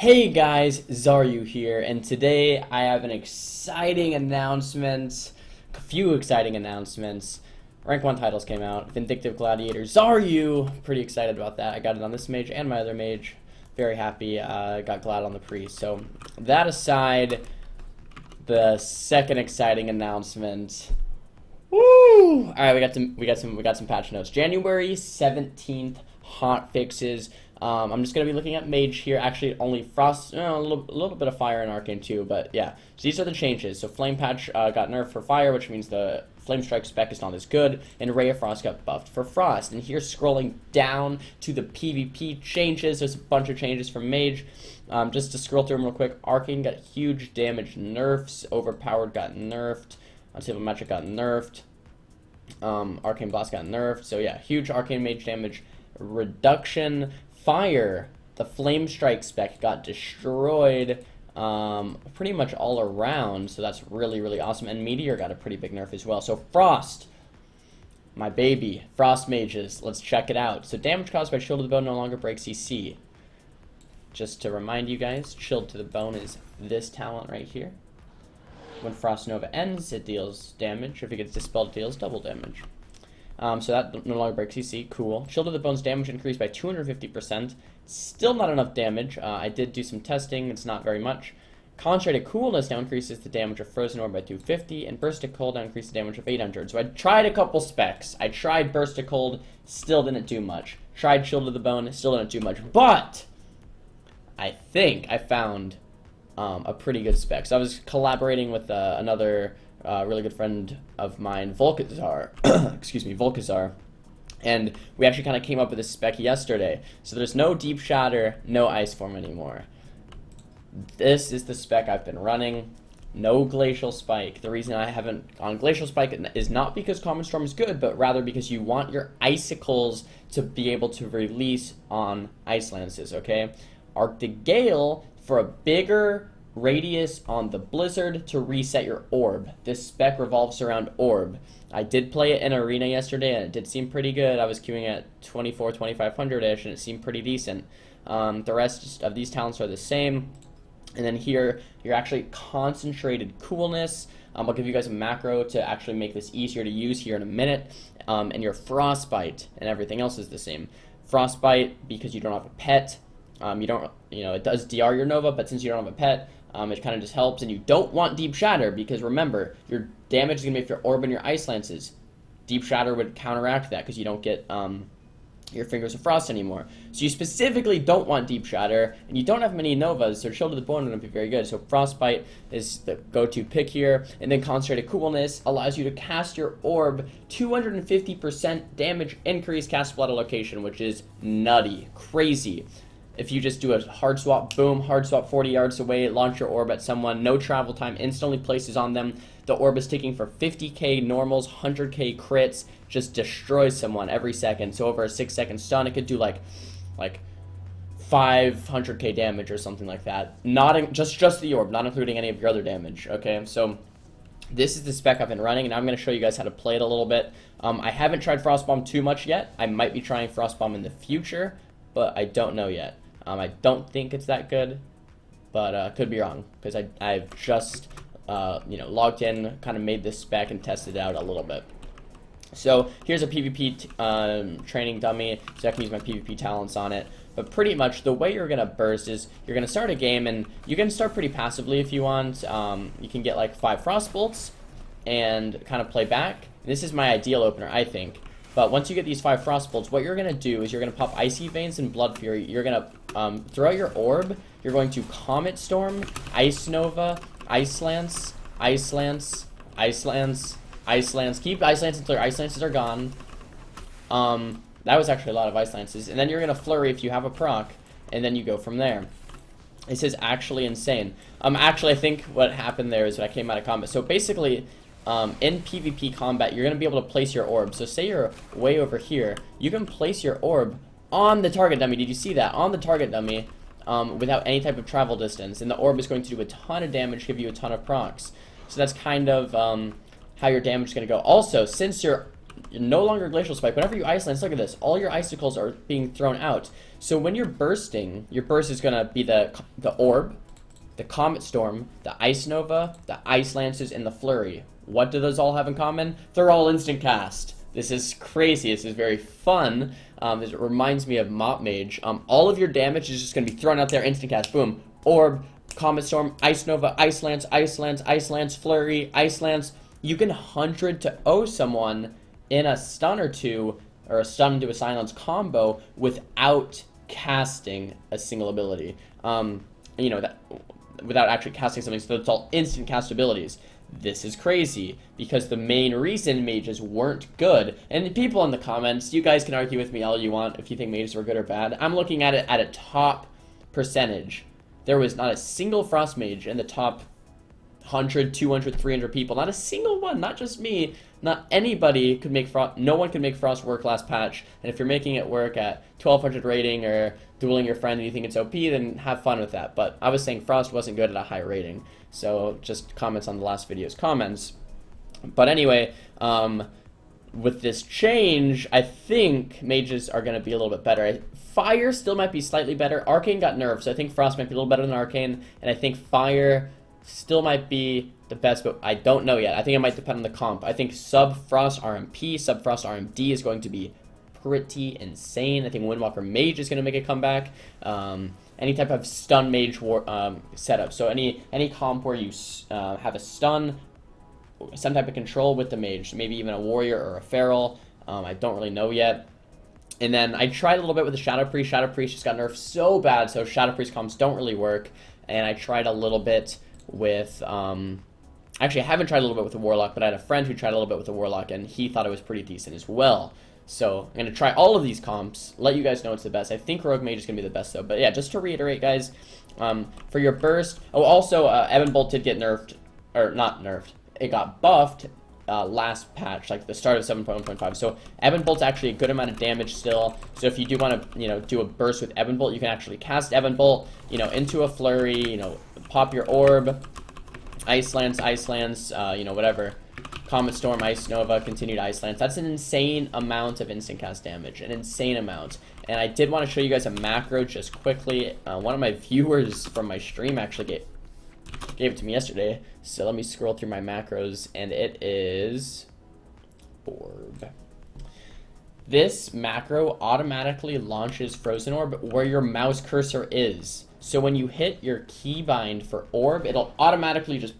Hey guys, Xaryu here, and today I have an exciting announcement, a few exciting announcements. Rank 1 titles came out, Vindictive Gladiator, Xaryu, pretty excited about that. I got it on this mage and my other mage, very happy, got Glad on the priest. So that aside, the second exciting announcement, woo! Alright, we got some patch notes. January 17th, hotfixes. I'm just going to be looking at Mage here. Actually, only Frost, a little bit of Fire and Arcane too, but yeah. So these are the changes. So Flame Patch got nerfed for Fire, which means the Flame Strike spec is not as good, and Ray of Frost got buffed for Frost. And here, scrolling down to the PvP changes, there's a bunch of changes from Mage. Just to scroll through them real quick, Arcane got huge damage nerfs, Overpowered got nerfed, Unstable Magic got nerfed, Arcane Blast got nerfed. So yeah, huge Arcane Mage damage reduction. Fire, the Flame Strike spec got destroyed pretty much all around, so that's really awesome. And Meteor got a pretty big nerf as well. So Frost, my baby, Frost mages, let's check it out. So damage caused by Chill to the Bone no longer breaks CC. Just to remind you guys, Chilled to the Bone is this talent right here. When Frost Nova ends, it deals damage. If it gets dispelled, it deals double damage. So that no longer breaks CC, cool. Chill to the Bone's damage increased by 250%. Still not enough damage. I did do some testing, it's not very much. Concentrated Coolness now increases the damage of Frozen Orb by 250, and Burst of Cold now increases the damage of 800. So I tried a couple specs. I tried Burst of Cold, still didn't do much. Tried Chill to the Bone, still didn't do much. But I think I found a pretty good spec. So I was collaborating with another really good friend of mine, Volkazar, excuse me, Volkazar, and we actually kind of came up with this spec yesterday. So there's no Deep Shatter, no Ice Form anymore. This is the spec I've been running. No Glacial Spike. The reason I haven't gone Glacial Spike is not because Common Storm is good, but rather because you want your Icicles to be able to release on Ice Lances, okay? Arctic Gale for a bigger radius on the Blizzard to reset your orb. This spec revolves around orb. I did play it in Arena yesterday and it did seem pretty good. I was queuing at 2500-ish and it seemed pretty decent. The rest of these talents are the same. And then here, you're actually Concentrated Coolness. I'll give you guys a macro to actually make this easier to use here in a minute. And your Frostbite and everything else is the same. Frostbite, because you don't have a pet, it does DR your Nova, but since you don't have a pet, it kind of just helps. And you don't want Deep Shatter, because remember, your damage is going to be if your Orb and your Ice Lances. Deep Shatter would counteract that, because you don't get your Fingers of Frost anymore. So you specifically don't want Deep Shatter, and you don't have many Novas, so Chill to the Bone wouldn't be very good. So Frostbite is the go-to pick here, and then Concentrated Coolness allows you to cast your Orb 250% damage increase castable at a location, which is nutty, crazy. If you just do a hard swap, boom, hard swap 40 yards away, launch your orb at someone, no travel time, instantly places on them. The orb is taking for 50k normals, 100k crits, just destroys someone every second. So over a 6-second stun, it could do like 500k damage or something like that. Not just the orb, not including any of your other damage. Okay, so this is the spec I've been running, and I'm going to show you guys how to play it a little bit. I haven't tried Frostbomb too much yet. I might be trying Frostbomb in the future, but I don't know yet. I don't think it's that good, but could be wrong, because I've just logged in, kind of made this spec and tested it out a little bit. So here's a PvP training dummy, so I can use my PvP talents on it. But pretty much the way you're going to burst is you're going to start a game, and you can start pretty passively if you want. You can get like 5 Frostbolts and kind of play back. This is my ideal opener, I think. But once you get these 5 Frostbolts, what you're going to do is you're going to pop Icy Veins and Blood Fury. You're going to throw out your orb. You're going to Comet Storm, Ice Nova, Ice Lance, Ice Lance, Ice Lance, Ice Lance. Keep Ice Lance until your Ice Lances are gone. That was actually a lot of Ice Lances. And then you're going to Flurry if you have a proc, and then you go from there. This is actually insane. Actually, I think what happened there is when I came out of combat. So basically, in PvP combat, you're going to be able to place your orb. So say you're way over here, you can place your orb on the target dummy. Did you see that? On the target dummy, without any type of travel distance. And the orb is going to do a ton of damage, give you a ton of procs. So that's kind of how your damage is going to go. Also, since your no longer Glacial Spike. Whenever you Ice Lance, look at this. All your icicles are being thrown out. So when you're bursting, your burst is going to be the Orb, the Comet Storm, the Ice Nova, the Ice Lances, and the Flurry. What do those all have in common? They're all instant cast. This is crazy. This is very fun. It reminds me of MAGE. All of your damage is just going to be thrown out there, instant cast. Boom. Orb, Comet Storm, Ice Nova, Ice Lance, Ice Lance, Ice Lance, Flurry, Ice Lance. You can 100 to O someone in a stun or two, or a stun into a silence combo without casting a single ability. You know, that without actually casting something, so it's all instant cast abilities. This is crazy, because the main reason mages weren't good, and people in the comments, you guys can argue with me all you want if you think mages were good or bad. I'm looking at it at a top percentage. There was not a single Frost mage in the top 100, 200, 300 people. Not a single one, not just me. Not anybody could make Frost, no one could make Frost work last patch. And if you're making it work at 1200 rating or dueling your friend and you think it's OP, then have fun with that. But I was saying Frost wasn't good at a high rating. So just comments on the last video's comments. But anyway, with this change, I think mages are going to be a little bit better. Fire still might be slightly better. Arcane got nerfed, so I think Frost might be a little better than Arcane. And I think Fire still might be the best, but I don't know yet. I think it might depend on the comp. I think Sub-Frost RMP, Sub-Frost RMD is going to be pretty insane. I think Windwalker Mage is going to make a comeback. Any type of stun mage setup. So any comp where you have a stun, some type of control with the mage, maybe even a warrior or a feral. I don't really know yet. And then I tried a little bit with the Shadow Priest. Shadow Priest just got nerfed so bad, so Shadow Priest comps don't really work. And I tried a little bit with, actually I haven't tried a little bit with the Warlock, but I had a friend who tried a little bit with the Warlock, and he thought it was pretty decent as well. So I'm going to try all of these comps, let you guys know it's the best. I think Rogue Mage is going to be the best though. But yeah, just to reiterate, guys, for your burst, oh, also Ebon Bolt did get nerfed, or not nerfed, it got buffed last patch, like the start of 7.1.5. So Ebon Bolt's actually a good amount of damage still. So if you do want to, you know, do a burst with Ebon Bolt, you can actually cast Ebon Bolt, you know, into a flurry, you know, pop your orb, Ice Lance, you know, whatever. Comet Storm, Ice Nova, continued Ice Lance. That's an insane amount of instant cast damage, an insane amount. And I did want to show you guys a macro just quickly. One of my viewers from my stream actually gave it to me yesterday. So let me scroll through my macros, and it is Orb. This macro automatically launches Frozen Orb where your mouse cursor is. So when you hit your keybind for Orb, it'll automatically just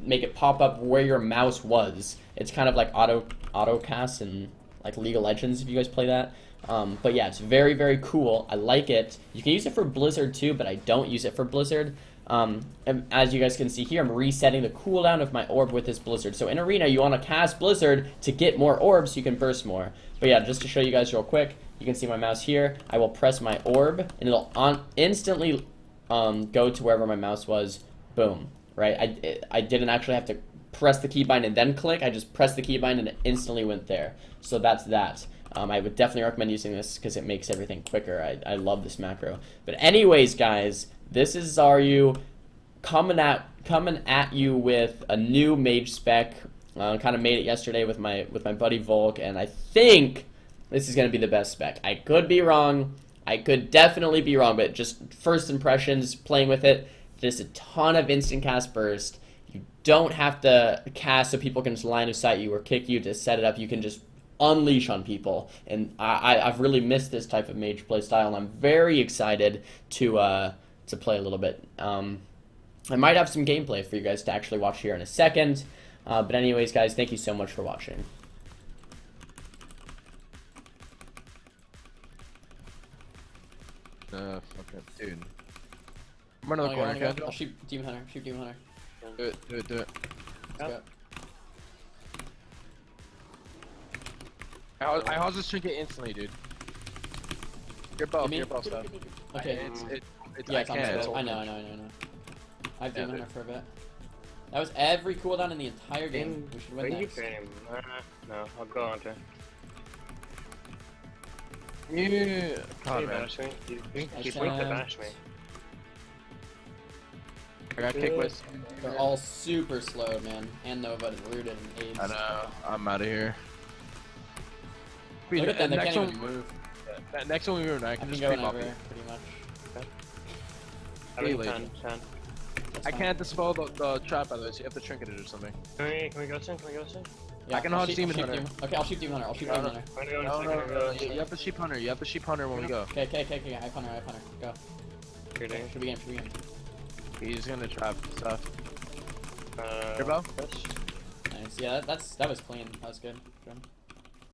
make it pop up where your mouse was. It's kind of like auto cast in like League of Legends if you guys play that. But yeah, it's very, very cool. I like it. You can use it for Blizzard too, but I don't use it for Blizzard. And as you guys can see here, I'm resetting the cooldown of my orb with this Blizzard. So in Arena, you want to cast Blizzard to get more orbs so you can burst more. But yeah, just to show you guys real quick, you can see my mouse here. I will press my orb, and it'll instantly go to wherever my mouse was. Boom. Right? I didn't actually have to press the keybind and then click. I just pressed the keybind and it instantly went there. So that's that. I would definitely recommend using this because it makes everything quicker. I love this macro. But anyways, guys, this is Xaryu coming at you with a new mage spec. Kind of made it yesterday with my buddy Volk, and I think this is going to be the best spec. I could be wrong. I could definitely be wrong, but just first impressions playing with it. Just a ton of instant cast burst. You don't have to cast so people can just line of sight you or kick you to set it up. You can just unleash on people. And I've really missed this type of mage play style, and I'm very excited to play a little bit. I might have some gameplay for you guys to actually watch here in a second. But anyways, guys, thank you so much for watching. Fuck it, dude. I'm running the corner, okay? I'll shoot Demon Hunter. Shoot Demon Hunter. Do it, do it, do it. Yep. I was just trinket instantly, dude. Your buff stuff. Okay. Yeah, I know. I've Demon Hunter for a bit. That was every cooldown in the entire game. We should win next. No, I'll go on to. Yeah. Come on, man. Keep waiting to bash me. I got kick with. They're all super slow, man. And Nova and rooted and AIDS. I know. I'm out of here. Look at them, they next can't even one, move. that next one we move, I I can can just go creep up whenever, you. pretty much. I mean, Really? 10. That's I fine. can't dispel the trap by the way, so you have to trinket it or something. Can we go soon? Can we go soon? Yeah, I can I'll hold shoot- Demon I'll shoot Hunter. Demon- Okay, I'll shoot Demon Hunter. I'll shoot No, Demon no. Hunter. I'm gonna go in a No, second. no, you have the sheep hunter. You have the sheep hunter when we go. Okay, I have Hunter. Go. You're doing. Should be game. He's gonna trap stuff. Your bow? Yes. Nice. Yeah, that was clean. That was good. Good.